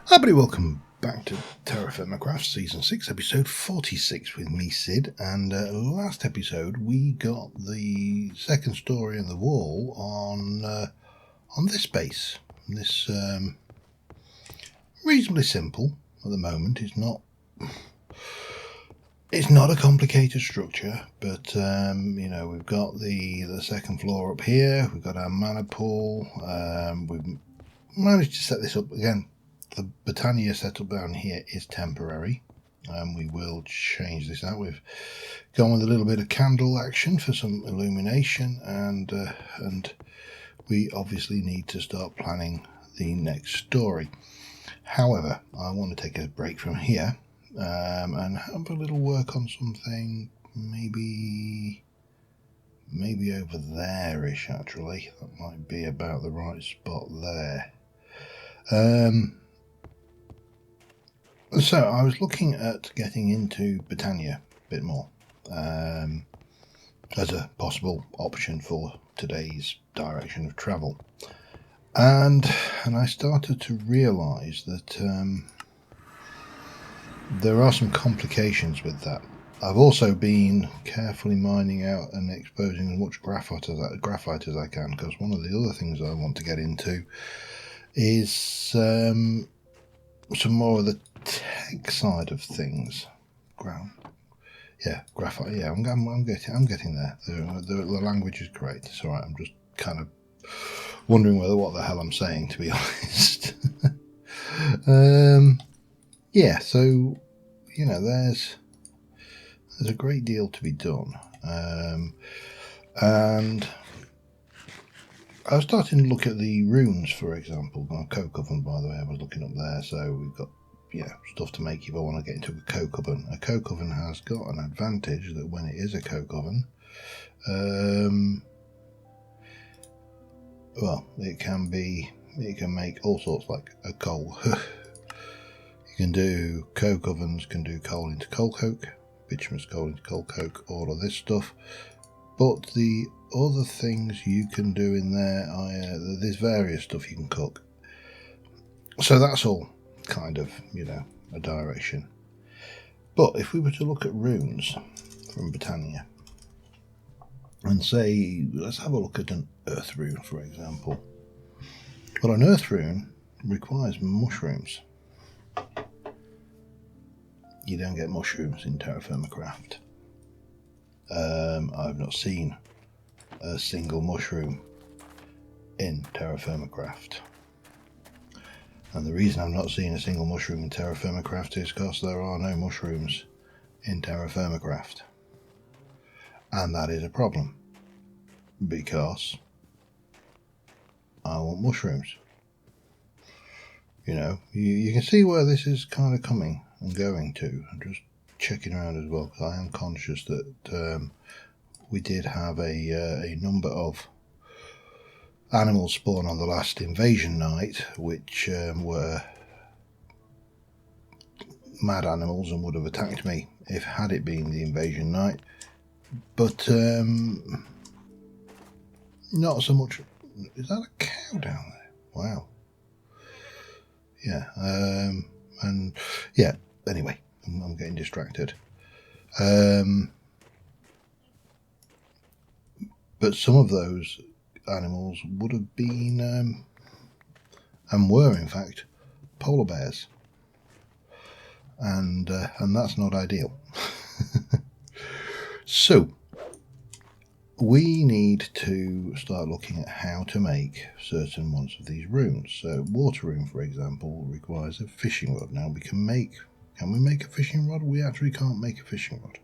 Hi everybody, welcome back to TerraFirmaCraft Season 6, Episode 46 with me, Sid, and last episode we got the second story in the wall on this base. This reasonably simple at the moment. It's not a complicated structure, but you know, we've got the second floor up here, we've got our mana pool, we've managed to set this up again. The Britannia setup down here is temporary, and we will change this out. We've gone with a little bit of candle action for some illumination, and we obviously need to start planning the next story. However, I want to take a break from here and have a little work on something, maybe over there-ish, actually. That might be about the right spot there. So I was looking at getting into Britannia a bit more as a possible option for today's direction of travel, and I started to realise that there are some complications with that. I've also been carefully mining out and exposing as much graphite as I can, because one of the other things I want to get into is some more of the tech side of things. Graphite. Yeah, I'm getting there. The language is great. It's all right. I'm just kind of wondering what the hell I'm saying, to be honest. Yeah. So you know, there's a great deal to be done, and I was starting to look at the runes, for example. My coke oven, by the way, I was looking up there. So we've got stuff to make if I want to get into a coke oven. A coke oven has got an advantage that when it is a coke oven, well, it can make all sorts, like a coal. You can do coke ovens, can do coal into coal coke, bituminous coal into coal coke, all of this stuff. But the other things you can do in there, there's various stuff you can cook. So that's all kind of, a direction. But if we were to look at runes from Britannia and say, let's have a look at an earth rune, for example. Well, an earth rune requires mushrooms. You don't get mushrooms in TerraFirmaCraft. I've not seen a single mushroom in TerraFirmaCraft. And the reason I'm not seeing a single mushroom in TerraFirmaCraft is because there are no mushrooms in TerraFirmaCraft. And that is a problem, because I want mushrooms. You can see where this is kind of coming and going to. I'm just checking around as well, because I am conscious that we did have a number of animals spawn on the last invasion night, which were mad animals and would have attacked me had it been the invasion night. But not so much. Is that a cow down there? Wow. Yeah. And yeah. Anyway, I'm getting distracted. But some of those animals would have been, and were in fact, polar bears, and that's not ideal. So we need to start looking at how to make certain ones of these runes. So water rune, for example, requires a fishing rod. Now can we make a fishing rod? We actually can't make a fishing rod.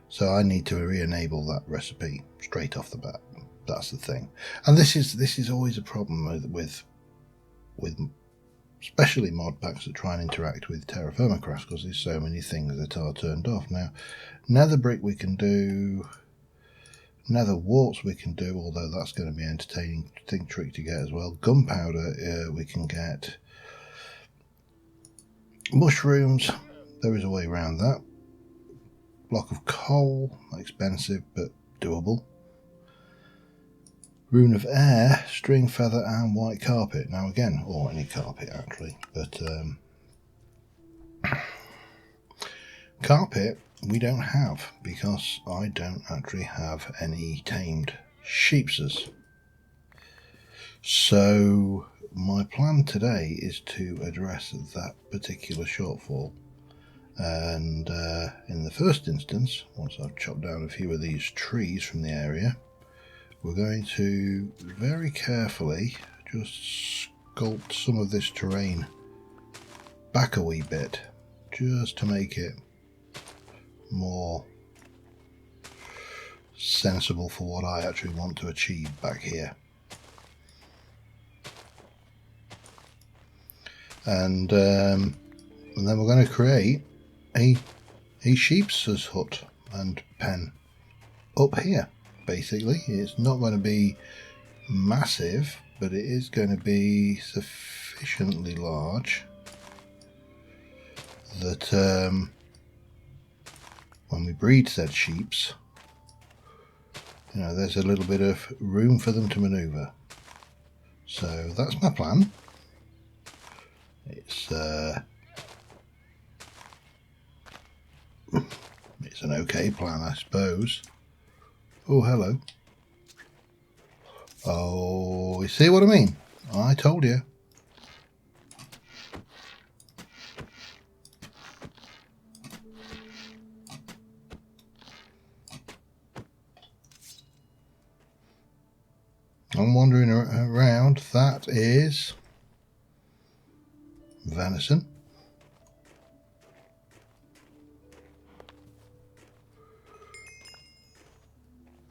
So I need to re-enable that recipe straight off the bat. That's the thing. And this is always a problem with especially mod packs that try and interact with TerraFirmaCraft, because there's so many things that are turned off. Now, nether brick we can do, nether warts we can do, although that's going to be an entertaining trick to get as well. Gunpowder we can get. Mushrooms, there is a way around that. Block of coal, expensive but doable. rune of air, string, feather and white carpet. Now again, or any carpet actually, but carpet we don't have because I don't actually have any tamed sheepses. So my plan today is to address that particular shortfall, and in the first instance, once I've chopped down a few of these trees from the area, we're going to very carefully just sculpt some of this terrain back a wee bit, just to make it more sensible for what I actually want to achieve back here. And then we're going to create a sheep's hut and pen up here. Basically, it's not going to be massive, but it is going to be sufficiently large that when we breed said sheeps, you know, there's a little bit of room for them to maneuver. So that's my plan. It's an okay plan, I suppose. Oh, hello. Oh, you see what I mean? I told you. I'm wandering around. That is venison.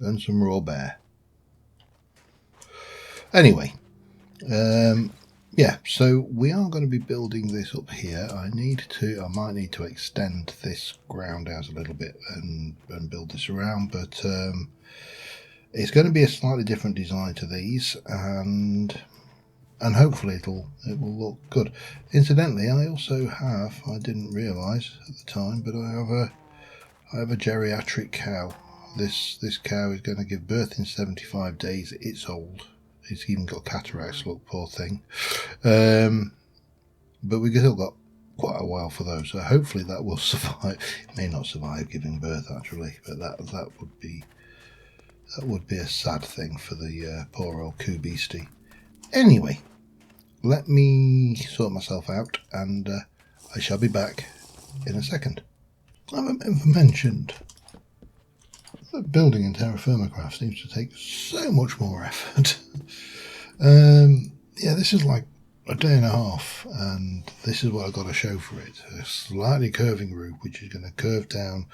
And some raw bear. Anyway, yeah, so we are going to be building this up here. I might need to extend this ground out a little bit and build this around, but it's going to be a slightly different design to these, and hopefully it will look good. Incidentally, I also have, I didn't realise at the time, but I have a geriatric cow. This cow is going to give birth in 75 days. It's old. It's even got cataracts, look, poor thing. But we've still got quite a while for those, so hopefully that will survive. It may not survive giving birth actually, but that would be a sad thing for the poor old coo beastie. Anyway, let me sort myself out, and I shall be back in a second. I haven't mentioned that building in TerraFirmaCraft seems to take so much more effort. Yeah, this is like a day and a half, and this is what I've got to show for it. A slightly curving roof, which is going to curve down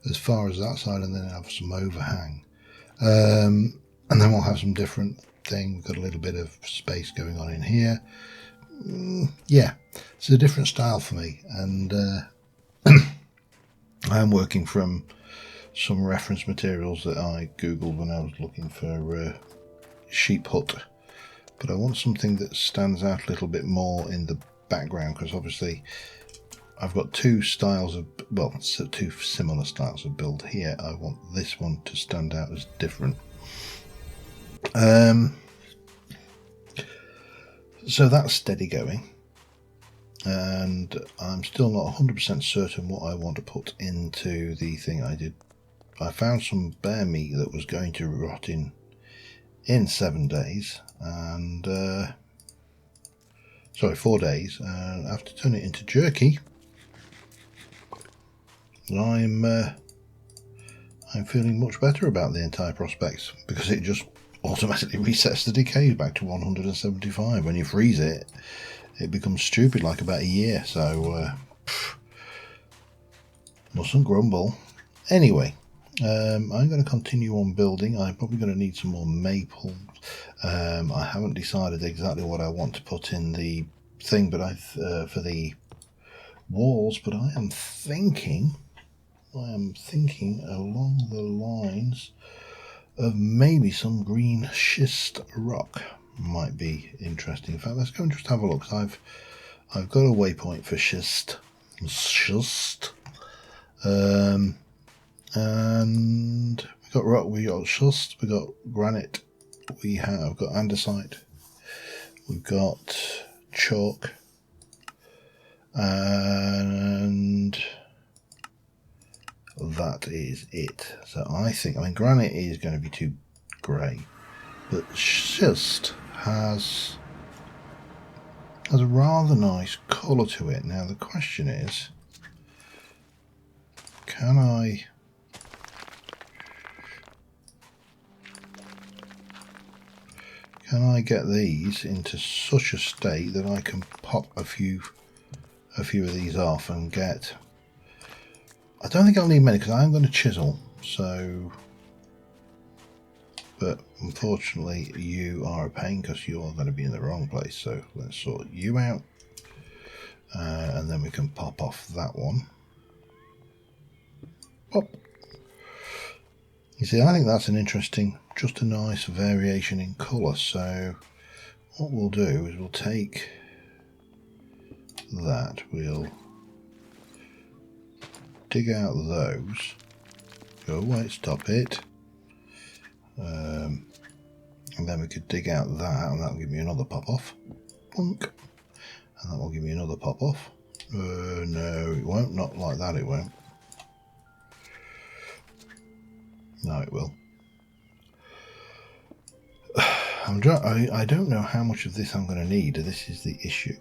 as far as that side, and then have some overhang. And then we'll have some different thing. We've got a little bit of space going on in here. Yeah, it's a different style for me, and I am working from some reference materials that I googled when I was looking for sheep hut, but I want something that stands out a little bit more in the background, because obviously I've got two styles of, well, two similar styles of build here. I want this one to stand out as different. So that's steady going, and I'm still not 100% certain what I want to put into the thing I did. I found some bear meat that was going to rot in 7 days, and 4 days, and I have to turn it into jerky. I'm feeling much better about the entire prospects, because it just automatically resets the decay back to 175. When you freeze it, it becomes stupid like about a year, so mustn't grumble. Anyway, I'm going to continue on building. I'm probably going to need some more maple. I haven't decided exactly what I want to put in the thing, but for the walls, but I am thinking along the lines of maybe some green schist rock might be interesting. In fact, let's go and just have a look. I've got a waypoint for schist, and we got rock, we got schist, we got granite, we have got andesite, we've got chalk, and that is it. So I mean, granite is going to be too grey, but schist has a rather nice colour to it. Now the question is, can I get these into such a state that I can pop a few of these off and get... I don't think I'll need many because I'm going to chisel, so... But unfortunately you are a pain because you are going to be in the wrong place, so let's sort you out, and then we can pop off that one. Pop. You see, I think that's an interesting, just a nice variation in colour. So what we'll do is we'll take that, we'll dig out those, go away, stop it, and then we could dig out that, and that'll give me another pop off, plunk, and that will give me another pop off. No, it won't, not like that, it won't. No, it will. I don't know how much of this I'm going to need. This is the issue.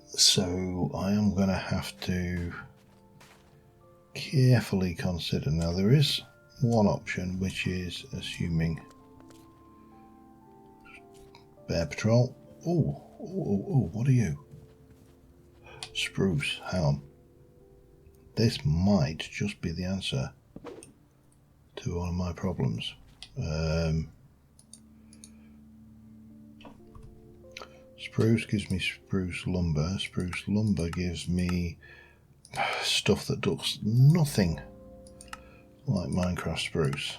So I am going to have to carefully consider. Now there is one option, which is assuming bear patrol. Oh, what are you? Spruce. Hang on. This might just be the answer to one of my problems. Spruce gives me spruce lumber. Spruce lumber gives me stuff that looks nothing like Minecraft spruce.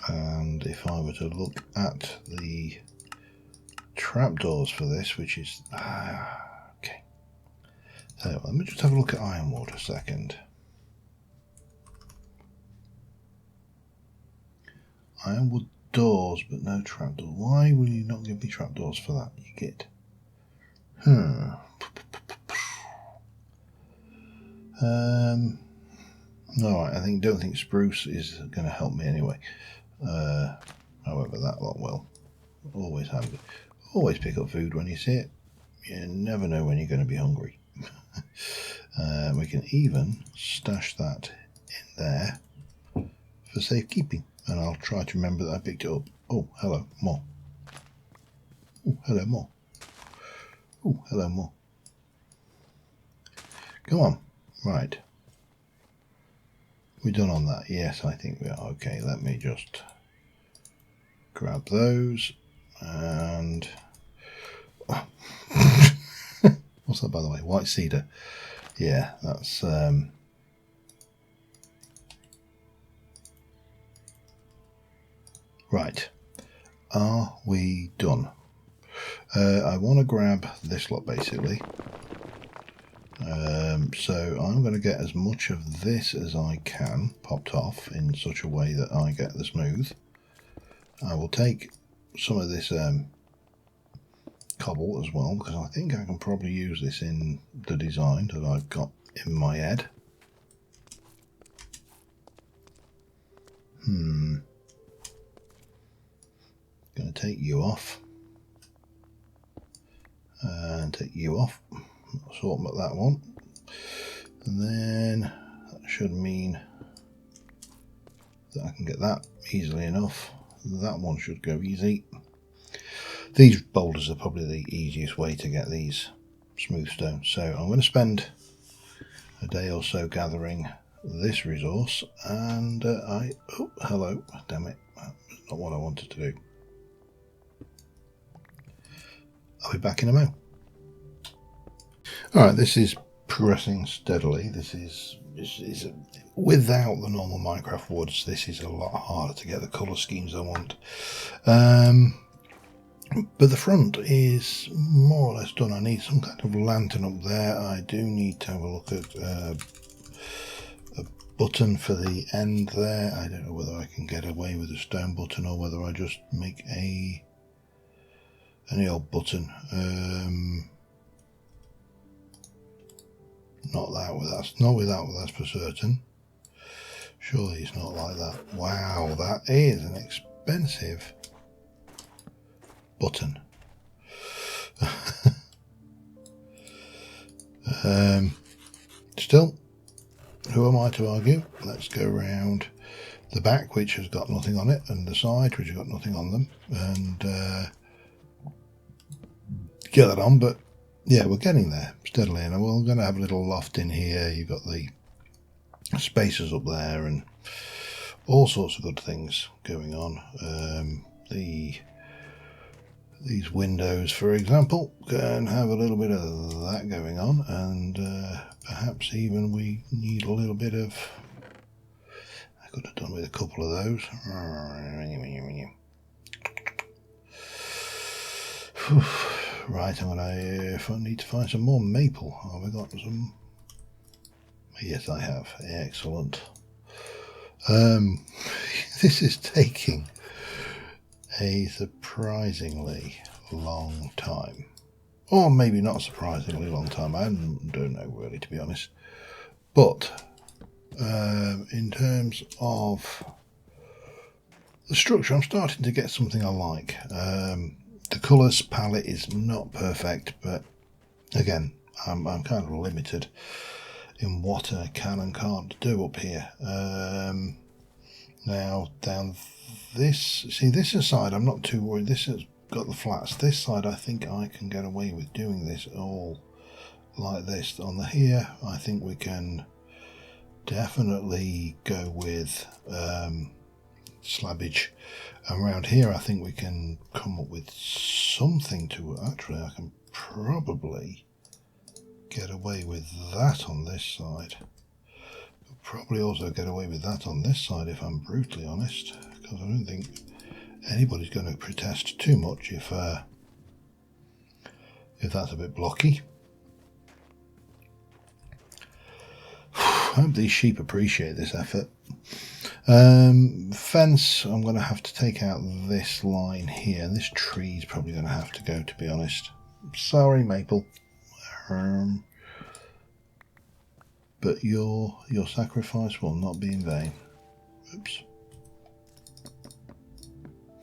And if I were to look at the trapdoors for this, which is... okay. So let me just have a look at ironwood a second. Ironwood doors, but no trapdoor. Why will you not give me trapdoors for that, you git? Alright, don't think spruce is going to help me anyway. However, that lot will. Always handy. Always pick up food when you see it. You never know when you're going to be hungry. We can even stash that in there for safekeeping, and I'll try to remember that I picked it up. Oh, hello, more. Oh, hello, more. Oh, hello, more. Come on. Right. We're done on that. Yes, I think we are. Okay, let me just grab those and... What's that, by the way? White cedar. Yeah, that's... Right. Are we done? I want to grab this lot, basically. So I'm going to get as much of this as I can popped off in such a way that I get the smooth. I will take some of this cobble as well, because I think I can probably use this in the design that I've got in my head. Going to take you off and take you off. Sort about that one, and then that should mean that I can get that easily enough. That one should go easy. These boulders are probably the easiest way to get these smooth stones, so I'm going to spend a day or so gathering this resource, and oh, hello, damn it, that's not what I wanted to do. I'll be back in a moment. Alright, this is progressing steadily. This is without the normal Minecraft woods, this is a lot harder to get the colour schemes I want. But the front is more or less done. I need some kind of lantern up there. I do need to have a look at a button for the end there. I don't know whether I can get away with a stone button or whether I just make any old button. Not with that, that's for certain. Surely it's not like that. Wow, that is an expensive button. Still, who am I to argue? Let's go round the back, which has got nothing on it, and the side, which has got nothing on them, and get that on. But yeah, we're getting there steadily, and we're going to have a little loft in here. You've got the spacers up there and all sorts of good things going on. These windows, for example, can have a little bit of that going on, and perhaps even we need a little bit of, I could have done with a couple of those. Right, I need to find some more maple. Have I got some? Yes, I have. Excellent. This is taking a surprisingly long time, or maybe not surprisingly long time. I don't know really, to be honest. But in terms of the structure, I'm starting to get something I like. The colours palette is not perfect, but again, I'm kind of limited in what I can and can't do up here. Now down this side, I'm not too worried. This has got the flats. This side, I think I can get away with doing this all like this. On the here, I think we can definitely go with slabbage. Around here, I think we can come up with something to actually. I can probably get away with that on this side. Probably also get away with that on this side, if I'm brutally honest, because I don't think anybody's going to protest too much if that's a bit blocky. I hope these sheep appreciate this effort. Fence, I'm going to have to take out this line here. This tree's probably going to have to go, to be honest. Sorry, Maple. But your sacrifice will not be in vain. Oops.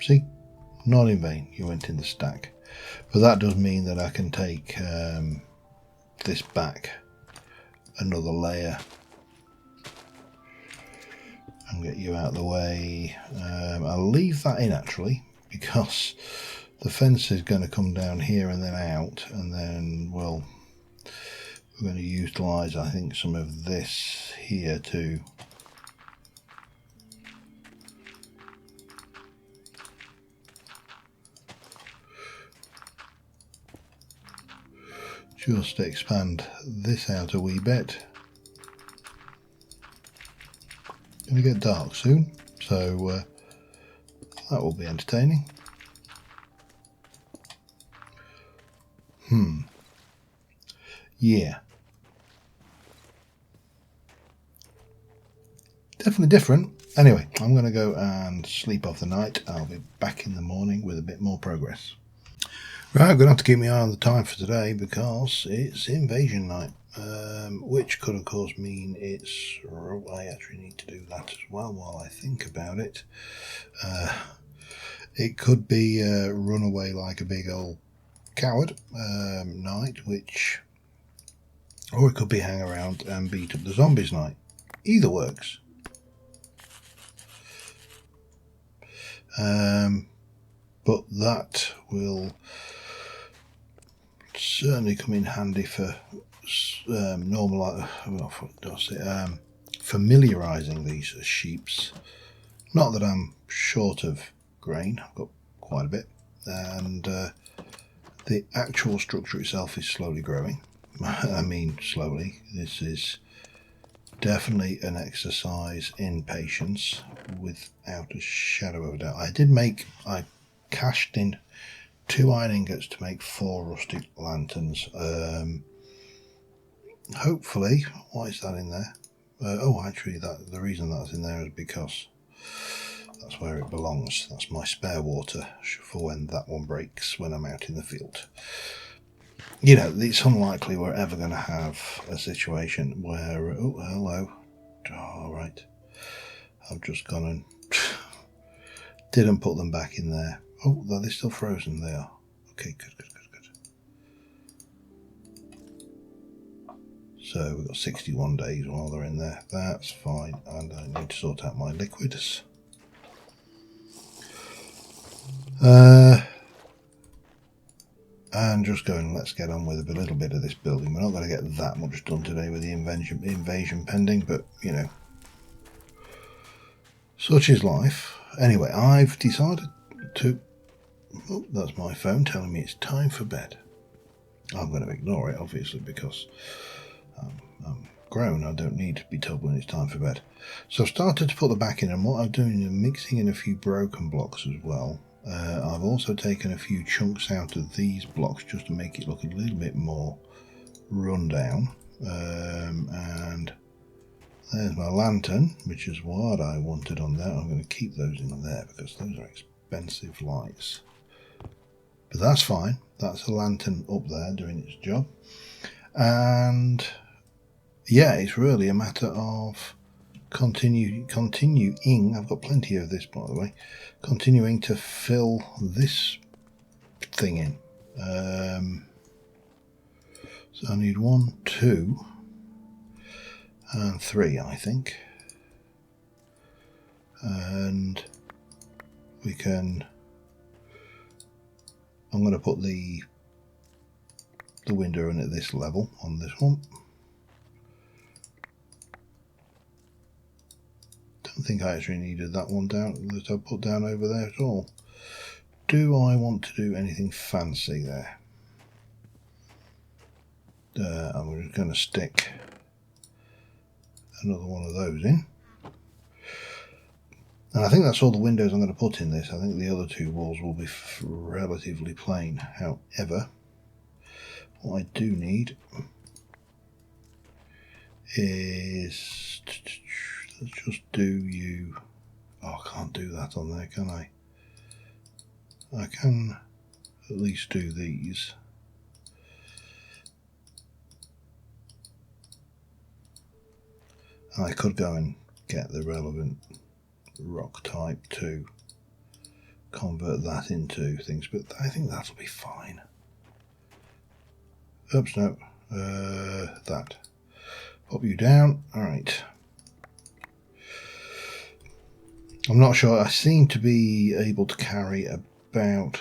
See? Not in vain. You went in the stack. But that does mean that I can take this back another layer and get you out of the way. I'll leave that in actually, because the fence is going to come down here and then out, and then, well, we're going to utilise, I think, some of this here too. Just to expand this out a wee bit. Going to get dark soon, so that will be entertaining. Yeah. Definitely different. Anyway, I'm going to go and sleep off the night. I'll be back in the morning with a bit more progress. Right, I'm going to have to keep my eye on the time for today because it's invasion night, which could of course mean it's... I actually need to do that as well while I think about it. It could be run away like a big old coward night, which... or it could be hang around and beat up the zombies night. Either works. But that will certainly come in handy for familiarising these sheeps. Not that I'm short of grain, I've got quite a bit, and the actual structure itself is slowly growing. I mean slowly. This is definitely an exercise in patience without a shadow of a doubt. I cashed in 2 iron ingots to make 4 rustic lanterns. Hopefully, why is that in there? Oh, actually, the reason that's in there is because that's where it belongs. That's my spare water for when that one breaks when I'm out in the field. You know, it's unlikely we're ever going to have a situation where... Oh, hello. All right. I've just gone and didn't put them back in there. Oh, are they still frozen? They are. Okay, good. So we've got 61 days while they're in there. That's fine. And I need to sort out my liquids. And just going, let's get on with a little bit of this building. We're not going to get that much done today with the invasion pending, but, you know, such is life. Anyway, I've decided to... Oh, that's my phone telling me it's time for bed. I'm going to ignore it, obviously, because I'm grown. I don't need to be told when it's time for bed. So I've started to put the back in, and what I'm doing is mixing in a few broken blocks as well. I've also taken a few chunks out of these blocks just to make it look a little bit more run down. And there's my lantern, which is what I wanted on there. I'm going to keep those in there because those are expensive lights. But that's fine. That's a lantern up there doing its job. And yeah, it's really a matter of continuing. I've got plenty of this, by the way. Continuing to fill this thing in. So I need 1, 2, and 3, I think. And we can... I'm going to put the window in at this level on this one. Don't think I actually needed that one down that I put down over there at all. Do I want to do anything fancy there? I'm just going to stick another one of those in. And I think that's all the windows I'm going to put in this. I think the other 2 walls will be relatively plain. However, what I do need is... Let's just do you... Oh, I can't do that on there, can I? I can at least do these. I could go and get the relevant rock type to convert that into things, but I think that'll be fine. Oops, no. That. Pop you down. Alright. I'm not sure. I seem to be able to carry about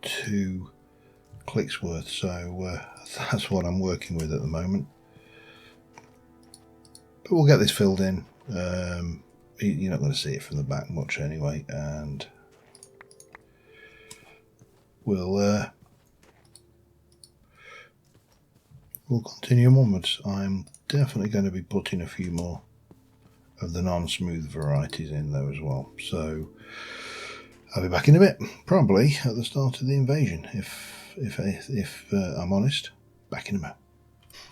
2 clicks worth, so that's what I'm working with at the moment. But we'll get this filled in. You're not going to see it from the back much anyway, and we'll continue onwards. I'm definitely going to be putting a few more of the non-smooth varieties in though as well. So I'll be back in a bit, probably at the start of the invasion, if I'm honest. Back in a bit.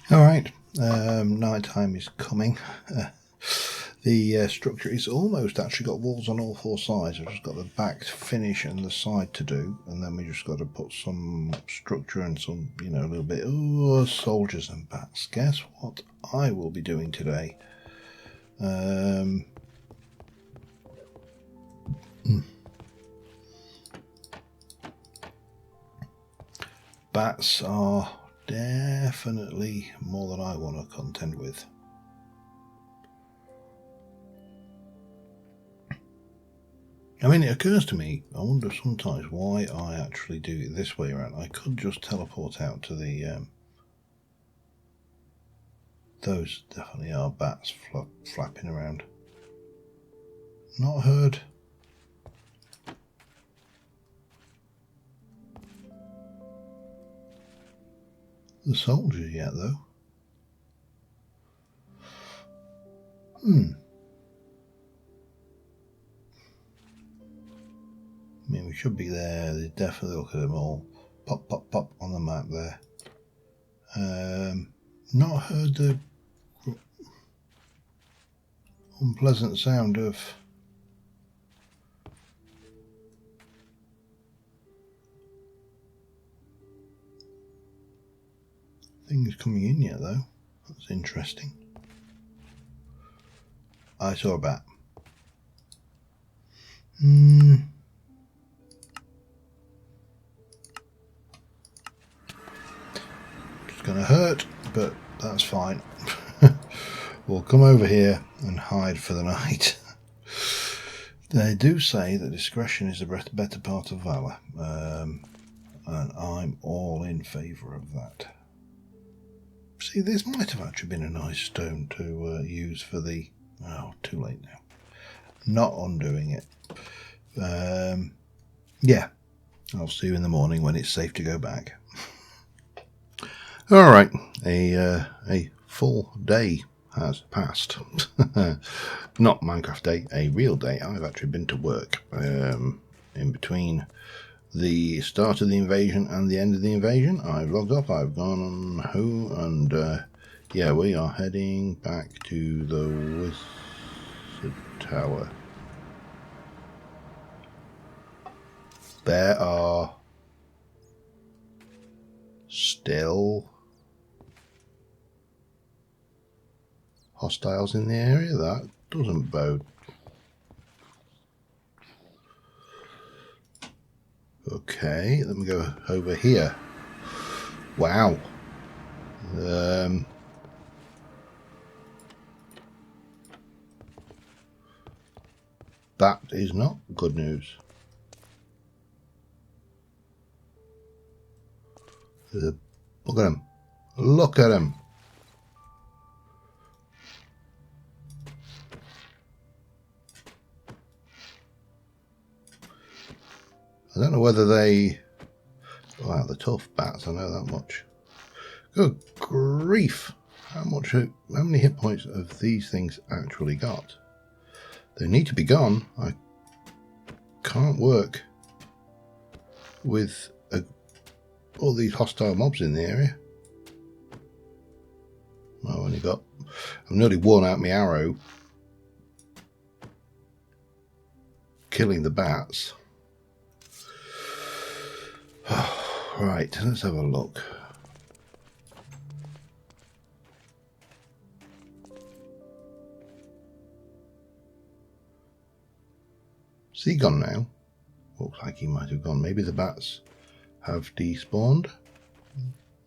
All right, night time is coming. The structure is almost actually got walls on all 4 sides. I've just got the back to finish and the side to do, and then we just got to put some structure and some, you know, a little bit. Oh, soldiers and bats. Guess what I will be doing today? Bats are definitely more than I want to contend with. I mean, it occurs to me, I wonder sometimes why I actually do it this way around. I could just teleport out to the... those definitely are bats flapping around. Not heard. The soldiers yet, though. I mean, we should be there. They definitely look at them all. Pop, pop, pop on the map there. Not heard the... unpleasant sound of things coming in yet, though. That's interesting. I saw a bat. It's going to hurt, but that's fine. We'll come over here and hide for the night. They do say that discretion is the better part of valour, and I'm all in favour of that. See, this might have actually been a nice stone to use for the... Oh, too late now. Not undoing it. Yeah, I'll see you in the morning when it's safe to go back. Alright, a full day has passed. Not Minecraft day, a real day. I've actually been to work in between the start of the invasion and the end of the invasion. I've logged off, I've gone home, and yeah, we are heading back to the Wizard Tower. There are still hostiles in the area. That doesn't bode. Okay, let me go over here. Wow. That is not good news. Look at him. Look at him. I don't know whether they... Wow, they're tough bats, I know that much. Good grief. How many hit points have these things actually got? They need to be gone. I can't work with all these hostile mobs in the area. I've nearly worn out my arrow killing the bats. Right, let's have a look. Is he gone now? Looks like he might have gone. Maybe the bats have despawned.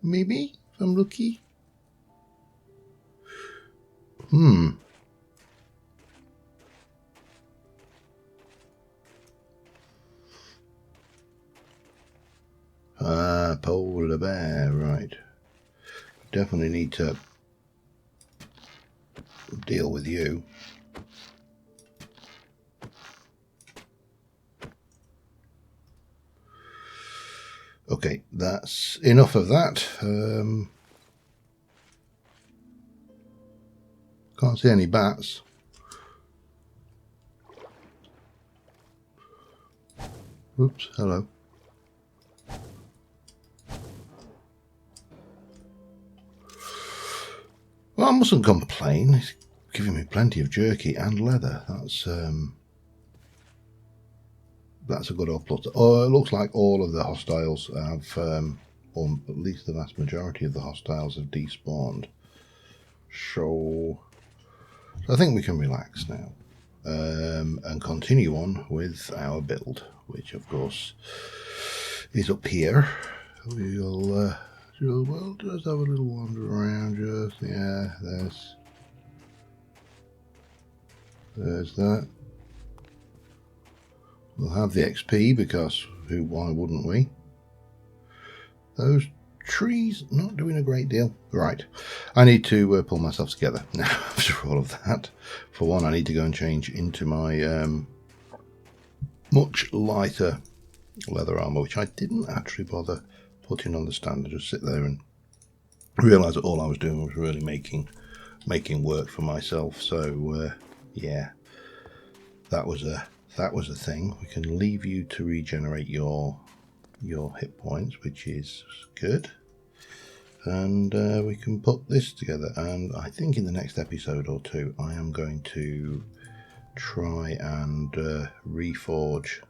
Maybe, if I'm lucky. Polar bear, right. Definitely need to deal with you. Okay, that's enough of that. Can't see any bats. Oops, hello. Well, I mustn't complain. He's giving me plenty of jerky and leather. That's a good upload. Oh, it looks like all of the hostiles have, or at least the vast majority of the hostiles have despawned. So I think we can relax now and continue on with our build, which of course is up here. We'll just have a little wander around. Yeah, there's that. We'll have the XP because why wouldn't we? Those trees not doing a great deal. Right, I need to pull myself together now after all of that. For one, I need to go and change into my much lighter leather armor, which I didn't actually bother putting on the stand. I just sit there and realize that all I was doing was really making work for myself. So yeah, that was a thing. We can leave you to regenerate your hit points, which is good. and we can put this together. And I think in the next episode or two I am going to try and reforge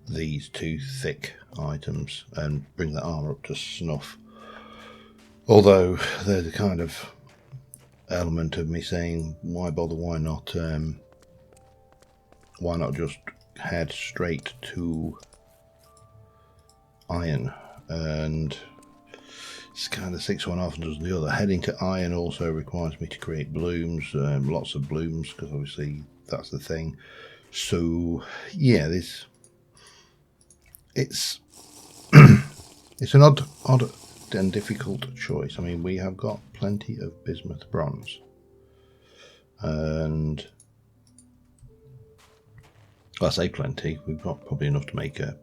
these two thick items and bring the armor up to snuff. Although there's a kind of element of me saying, why bother, why not just head straight to iron? And it's kind of six one half and does the other. Heading to iron also requires me to create blooms, lots of blooms, because obviously that's the thing. So yeah, it's it's an odd and difficult choice. I mean, we have got plenty of bismuth bronze, and well, I say plenty, we've got probably enough to make a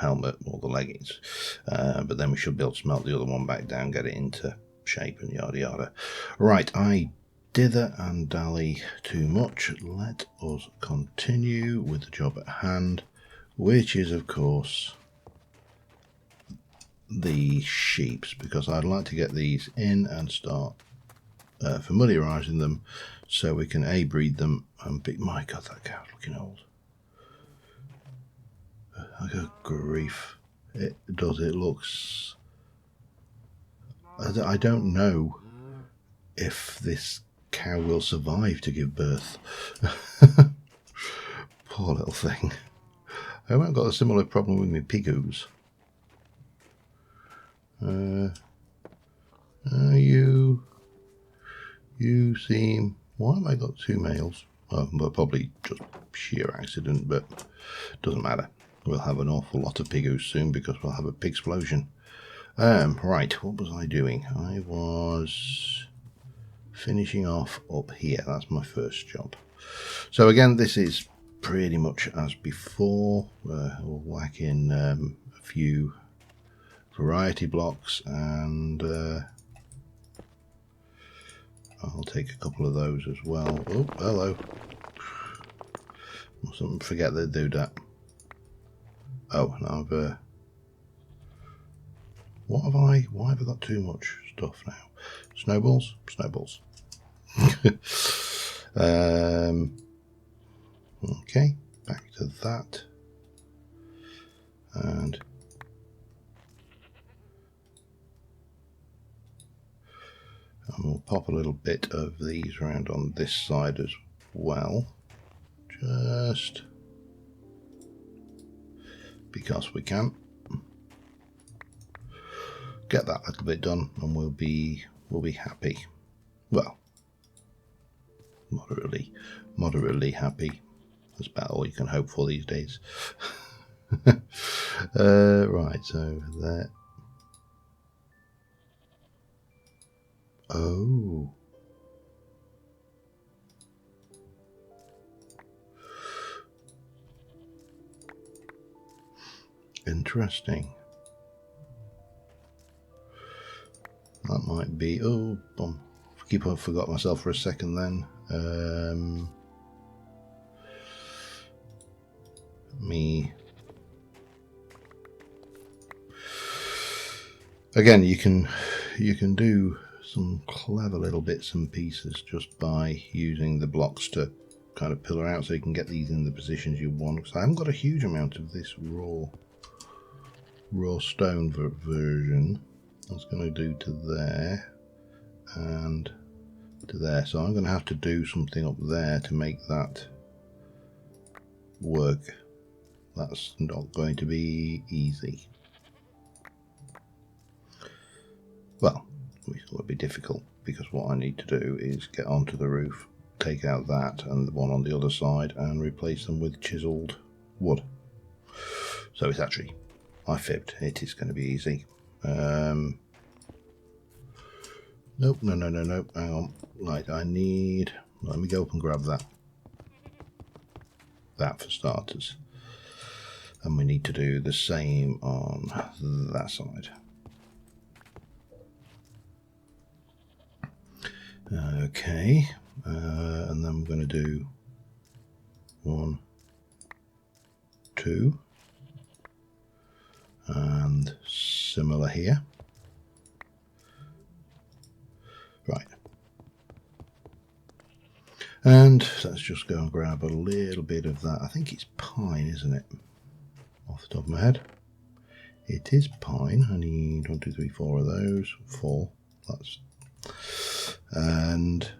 helmet or the leggings, but then we should be able to smelt the other one back down, get it into shape, and yada yada. Right, I dither and dally too much. Let us continue with the job at hand, which is of course the sheeps, because I'd like to get these in and start familiarising them so we can breed them and be. My god, that cow's looking old. Good grief, it does. It looks, I don't know if this cow will survive to give birth. Poor little thing. I haven't got a similar problem with my pigoos. You seem... Why have I got two males? Well, probably just sheer accident, but doesn't matter. We'll have an awful lot of pigoos soon because we'll have a pig explosion. Right, what was I doing? I was finishing off up here. That's my first job. So again, this is pretty much as before. We'll whack in a few variety blocks, and I'll take a couple of those as well. Oh, hello. Mustn't forget they do that. Oh, now I've why have I got too much stuff now? Snowballs? Snowballs. Okay, back to that. And we'll pop a little bit of these around on this side as well, just because we can. Get that little bit done and we'll be happy. Well, moderately happy. That's about all you can hope for these days. Right, so there. Oh. Interesting. That might be... Oh, I forgot myself for a second then. Again, you can do some clever little bits and pieces just by using the blocks to kind of pillar out, so you can get these in the positions you want. Because I haven't got a huge amount of this raw stone version. I was going to do to there and to there, so I'm going to have to do something up there to make that work. That's not going to be easy. Well, it will be difficult, because what I need to do is get onto the roof, take out that and the one on the other side, and replace them with chiseled wood. So it's actually, I fibbed, it is going to be easy. Nope, no, hang on. Right, let me go up and grab that for starters. And we need to do the same on that side. Okay, and then we're going to do 1, 2, and similar here. Right. And let's just go and grab a little bit of that. I think it's pine, isn't it? Off the top of my head. It is pine. I need 1, 2, 3, 4 of those. 4. That's, and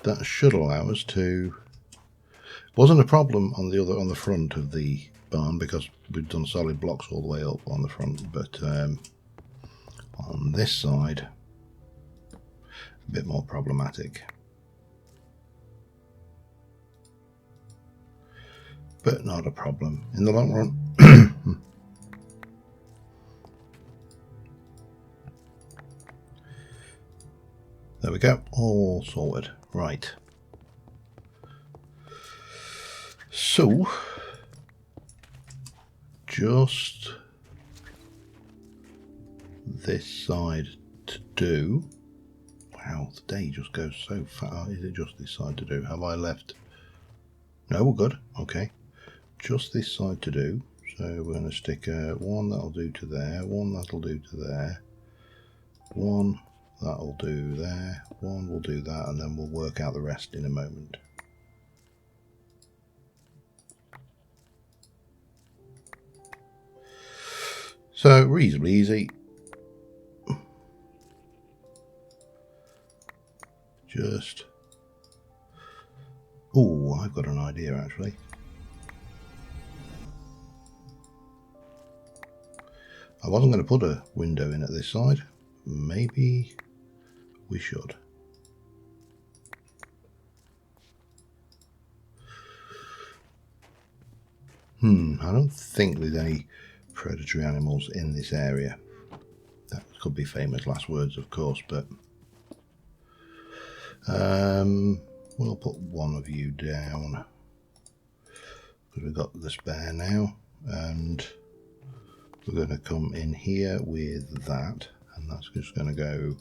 that should allow us to. Wasn't a problem on the front of the barn because we've done solid blocks all the way up on the front, but on this side, a bit more problematic. But not a problem in the long run. There we go, all sorted. Right. So, just this side to do. Wow, the day just goes so fast. Is it just this side to do? Have I left? No, we're good. Okay. Just this side to do. So we're going to stick one that'll do to there, one that'll do to there, one that'll do there, one will do that, and then we'll work out the rest in a moment. So reasonably easy. Just, oh, I've got an idea actually. I wasn't going to put a window in at this side. Maybe we should. I don't think there's any predatory animals in this area. That could be famous last words, of course, but we'll put one of you down because we've got the spare now, and we're going to come in here with that, and that's just going to go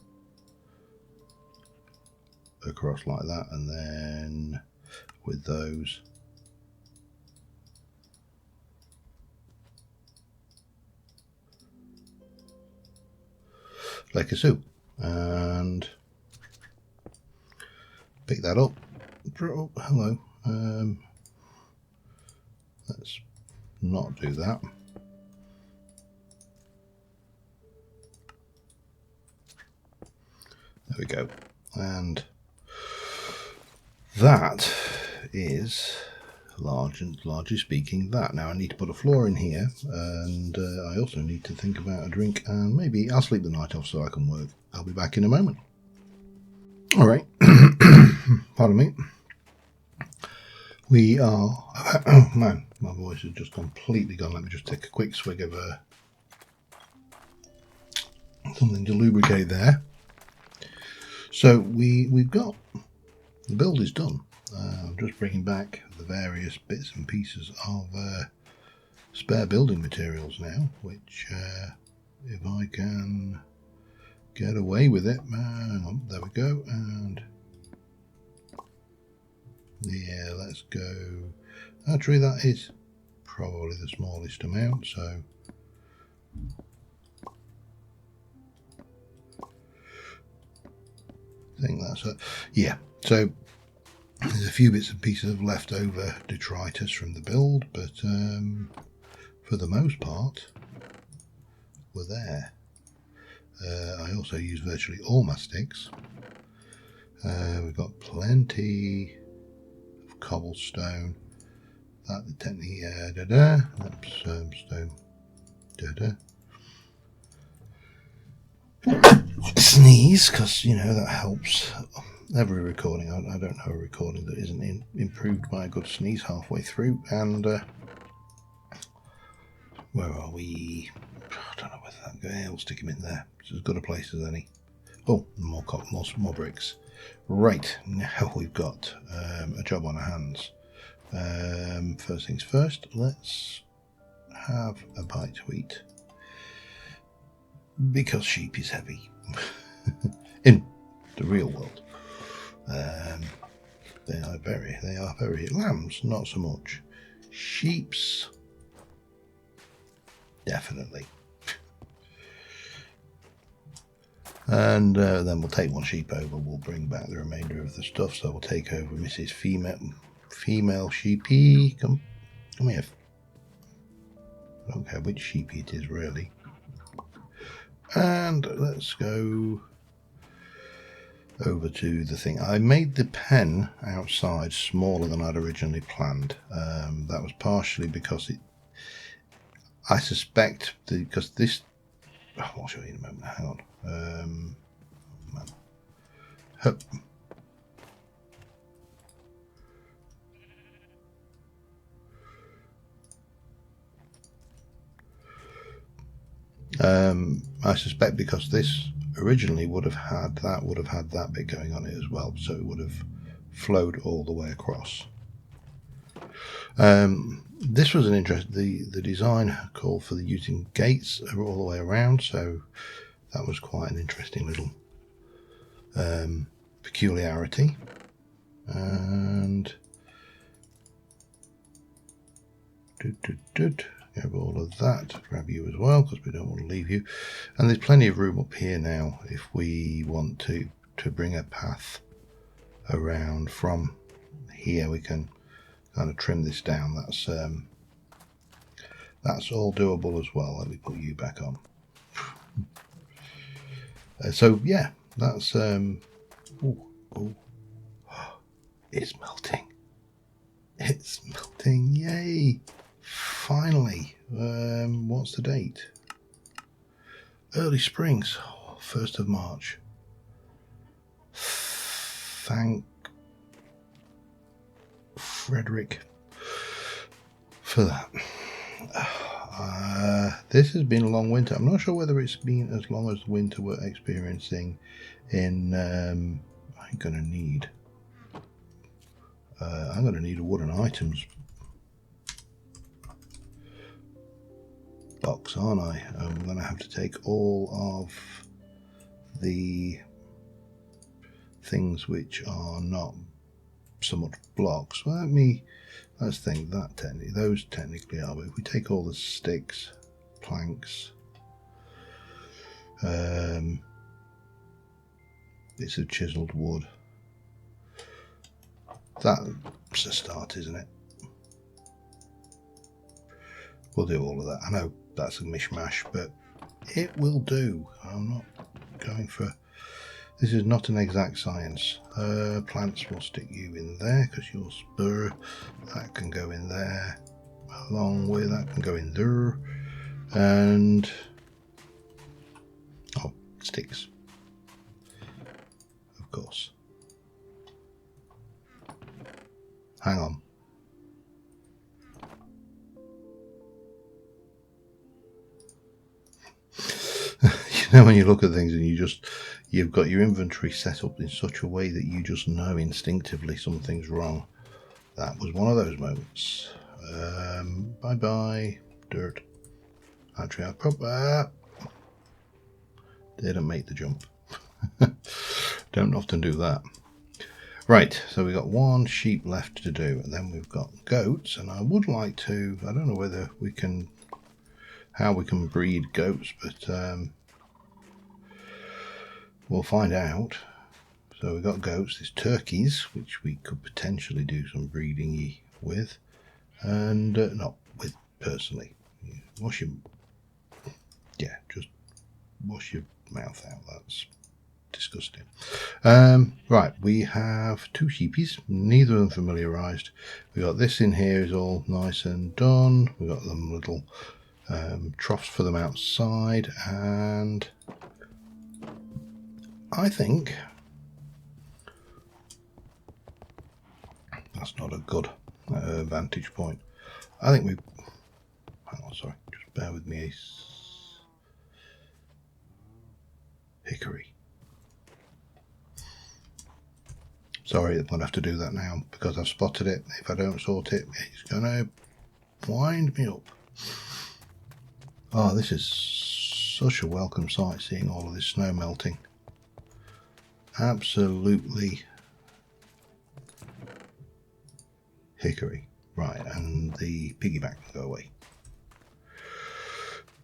across like that, and then with those like a soup, and pick that up. Oh, hello. Let's not do that. There we go. And that is largely speaking that. Now I need to put a floor in here, and I also need to think about a drink, and maybe I'll sleep the night off so I can work. I'll be back in a moment. All right. Pardon me. We are, oh man, my voice has just completely gone. Let me just take a quick swig of something to lubricate there. So we've got, the build is done. I'm just bringing back the various bits and pieces of spare building materials now, which if I can get away with it, hang on, there we go, and yeah, let's go. Actually, that is probably the smallest amount, so I think that's it. Yeah, so there's a few bits and pieces of leftover detritus from the build, but for the most part, we're there. I also use virtually all my sticks. We've got plenty of cobblestone. That technically, that's stone. Sneeze, because you know that helps. Every recording, I don't know a recording that isn't improved by a good sneeze halfway through. And where are we? I don't know whether that guy will stick him in there. It's as good a place as any. Oh, more bricks. Right, now we've got a job on our hands. First things first, let's have a bite to eat, because sheep is heavy in the real world. They are very lambs, not so much. Sheep's definitely. And then we'll take one sheep over. We'll bring back the remainder of the stuff. So we'll take over Mrs. Female Sheepy. Come here. I don't care which sheepy it is, really. And let's go over to the thing. I made the pen outside smaller than I'd originally planned. That was partially because I suspect because this. Oh, I'll show you in a moment. Hang on. Hup. I suspect because this originally would have had that bit going on it as well, so it would have flowed all the way across. This was an interest. The design called for the using gates all the way around, so that was quite an interesting little peculiarity. And grab all of that, grab you as well, because we don't want to leave you. And there's plenty of room up here now if we want to bring a path around from here. We can kind of trim this down. That's all doable as well. Let me put you back on. So yeah, that's it's melting. It's melting, yay! Finally. What's the date? Early springs, 1st of March. Thank Frederick for that. This has been a long winter. I'm not sure whether it's been as long as the winter we're experiencing in I'm gonna need a wooden items box, aren't I? I'm gonna have to take all of the things which are not so much blocks. Well, let's think that those technically are, but if we take all the sticks, planks, bits of chiseled wood, that's a start, isn't it? We'll do all of that. I know that's a mishmash, but it will do. I'm not going for... This is not an exact science. Plants will stick you in there because your spur, that can go in there. Along with that can go in there. And... oh, sticks. Of course. Hang on. You know, when you look at things and you've got your inventory set up in such a way that you just know instinctively something's wrong. That was one of those moments. Bye bye, dirt. Actually, I probably didn't make the jump. Don't often do that. Right, so we've got one sheep left to do, and then we've got goats, and I would like to, I don't know whether we can, how we can breed goats, but we'll find out. So we've got goats, there's turkeys, which we could potentially do some breeding with, and not with personally. Wash your, yeah, just wash your mouth out, that's disgusting. Right, we have two sheepies, neither of them familiarized. We got this in here is all nice and done. We got them little troughs for them outside, and I think that's not a good vantage point. I think we, hang on, sorry, just bear with me. Hickory. Sorry, I'm going to have to do that now because I've spotted it. If I don't sort it, it's going to wind me up. Oh, this is such a welcome sight, seeing all of this snow melting. Absolutely hickory. Right, and the piggyback can go away.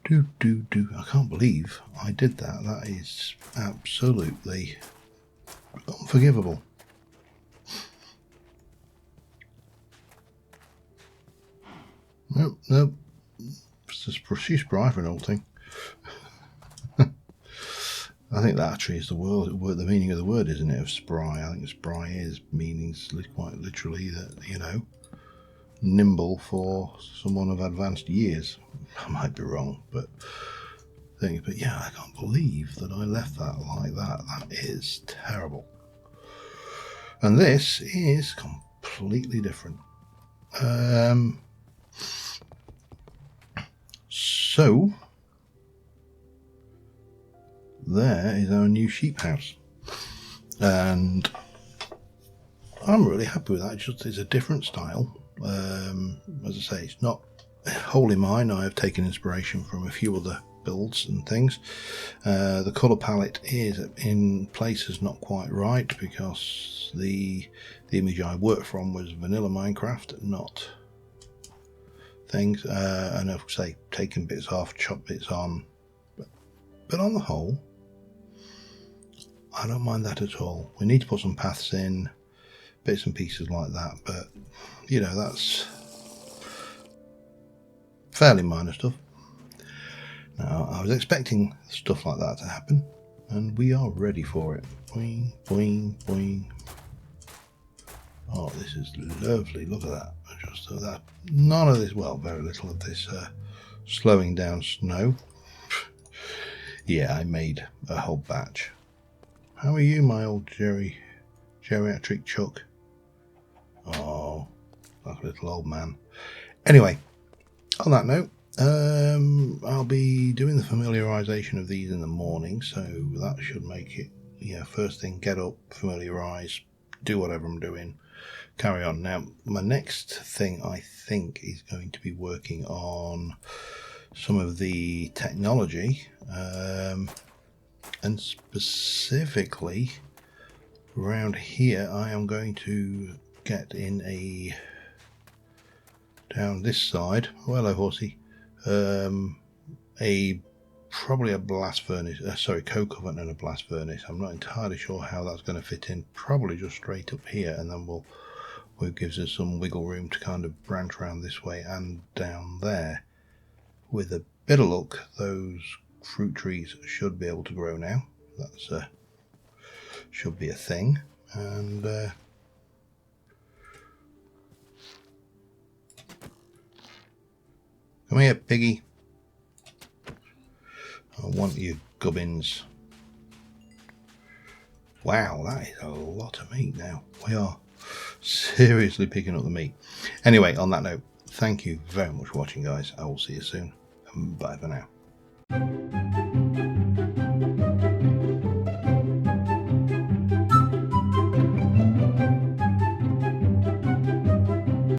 I can't believe I did that. That is absolutely unforgivable. Nope. It's just she's spry for an old thing. I think that actually is the meaning of the word, isn't it? Of spry. I think spry means quite literally that, you know, nimble for someone of advanced years. I might be wrong, but yeah, I can't believe that I left that like that. That is terrible. And this is completely different. So there is our new sheep house, and I'm really happy with that. It's a different style. As I say, it's not wholly mine. I have taken inspiration from a few other builds and things. The colour palette is in places not quite right because the image I worked from was vanilla Minecraft, not things, and I've taken bits off, chopped bits on, but on the whole I don't mind that at all. We need to put some paths in, bits and pieces like that, but you know, that's fairly minor stuff. Now, I was expecting stuff like that to happen, and we are ready for it. Boing, boing, boing. Oh, this is lovely. Look at that. Just that. None of this, well, very little of this slowing down snow. Yeah, I made a whole batch. How are you, my old geriatric Chuck? Oh, like a little old man. Anyway, on that note, I'll be doing the familiarization of these in the morning, so that should make it, yeah, first thing, get up, familiarize, do whatever I'm doing, carry on. Now, my next thing, I think, is going to be working on some of the technology, and specifically around here I am going to get in down this side, oh hello horsey, probably a blast furnace, coke oven and a blast furnace. I'm not entirely sure how that's going to fit in, probably just straight up here, and then it gives us some wiggle room to kind of branch around this way and down there. With a bit of luck, those fruit trees should be able to grow now. That's should be a thing. And come here, piggy. I want you gubbins. Wow, that is a lot of meat now. We are seriously picking up the meat. Anyway, on that note, thank you very much for watching, guys. I will see you soon. Bye for now.